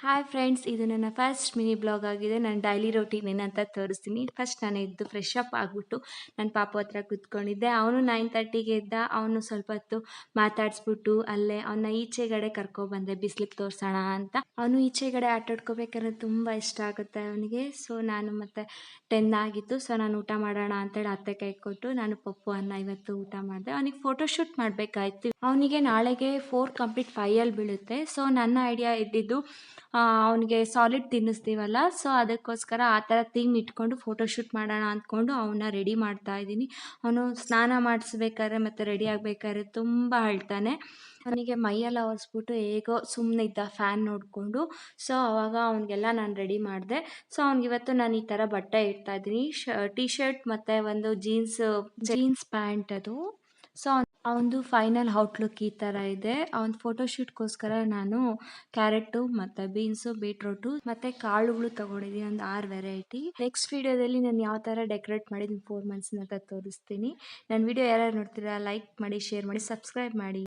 Hi friends, ಇದು ನನ್ನ first mini blog ಆಗಿದೆ. ನಾನು ಡೈಲಿ ರೊಟೀನ್ ಏನಂತ ತೋರಿಸ್ತೀನಿ. ಫಸ್ಟ್ ನಾನು ಎದ್ದು ಫ್ರೆಶ್ ಅಪ್ ಆಗಿಬಿಟ್ಟು ನನ್ನ ಪಾಪು ಹತ್ರ ಕೂತ್ಕೊಂಡಿದ್ದೆ. ಅವನು 9:30ಗೆ ಎದ್ದ. ಅವನು ಸ್ವಲ್ಪ ಹೊತ್ತು ಮಾತಾಡಿಸ್ಬಿಟ್ಟು ಅಲ್ಲೇ ಅವನ್ನ ಈಚೆಗಡೆ ಕರ್ಕೊಬಂದೆ ಬಿಸಿಲಿಗೆ ತೋರಿಸೋಣ ಅಂತ. ಅವನು ಈಚೆಗಡೆ ಆಟಾಡ್ಕೋಬೇಕಾದ್ರೆ ತುಂಬ ಇಷ್ಟ ಆಗುತ್ತೆ ಅವನಿಗೆ. ಸೊ ನಾನು ಮತ್ತೆ 10 ಆಗಿತ್ತು. ಸೊ ನಾನು ಊಟ ಮಾಡೋಣ ಅಂತೇಳಿ ಅತ್ತೆ ಕೈ ಕೊಟ್ಟು ನಾನು ಪಪ್ಪು ಅನ್ನ ಇವತ್ತು ಊಟ ಮಾಡಿದೆ. ಅವನಿಗೆ ಫೋಟೋಶೂಟ್ ಮಾಡಬೇಕಾಯ್ತು. ಅವನಿಗೆ ನಾಳೆಗೆ 4 ಕಂಪ್ಲೀಟ್ 5 ಬೀಳುತ್ತೆ. ಸೊ ನನ್ನ ಐಡಿಯಾ ಇದ್ದಿದ್ದು ಅವನಿಗೆ ಸಾಲಿಡ್ ತಿನ್ನಿಸ್ತೀವಲ್ಲ, ಸೊ ಅದಕ್ಕೋಸ್ಕರ ಆ ಥರ ಥೀಮ್ ಇಟ್ಕೊಂಡು ಫೋಟೋಶೂಟ್ ಮಾಡೋಣ ಅಂದ್ಕೊಂಡು ಅವನ್ನ ರೆಡಿ ಮಾಡ್ತಾ ಇದ್ದೀನಿ. ಅವನು ಸ್ನಾನ ಮಾಡಿಸ್ಬೇಕಾದ್ರೆ ಮತ್ತು ರೆಡಿ ಆಗಬೇಕಾದ್ರೆ ತುಂಬ ಅಳ್ತಾನೆ. ಅವನಿಗೆ ಮೈಯೆಲ್ಲ ಒರೆಸ್ಬಿಟ್ಟು ಹೇಗೋ ಸುಮ್ಮನೆ ಇದ್ದ ಫ್ಯಾನ್ ನೋಡಿಕೊಂಡು. ಸೊ ಅವಾಗ ಅವನಿಗೆಲ್ಲ ನಾನು ರೆಡಿ ಮಾಡಿದೆ. ಸೊ ಅವ್ನಿಗಿವತ್ತು ನಾನು ಈ ಥರ ಬಟ್ಟೆ ಇಡ್ತಾ ಇದ್ದೀನಿ. ಟಿ ಶರ್ಟ್ ಮತ್ತು ಒಂದು ಜೀನ್ಸ್ ಪ್ಯಾಂಟ್ ಅದು. ಸೊ ಅವನದು ಫೈನಲ್ ಔಟ್ಲುಕ್ ಈ ಥರ ಇದೆ. ಅವನ ಫೋಟೋಶೂಟ್ಗೋಸ್ಕರ ನಾನು ಕ್ಯಾರೆಟು ಮತ್ತು ಬೀನ್ಸು, ಬೀಟ್ರೋಟು ಮತ್ತು ಕಾಳುಗಳು ತೊಗೊಂಡಿದ್ದೀನಿ, ಒಂದು 6 ವೆರೈಟಿ. ನೆಕ್ಸ್ಟ್ ವೀಡಿಯೋದಲ್ಲಿ ನಾನು ಯಾವ ಥರ ಡೆಕೋರೇಟ್ ಮಾಡಿದ್ದೀನಿ 4 ಮಂತ್ಸ್ನ ಅಂತ ತೋರಿಸ್ತೀನಿ. ನನ್ನ ವೀಡಿಯೋ ಯಾರ್ಯಾರು ನೋಡ್ತೀರಾ ಲೈಕ್ ಮಾಡಿ, ಶೇರ್ ಮಾಡಿ, ಸಬ್ಸ್ಕ್ರೈಬ್ ಮಾಡಿ.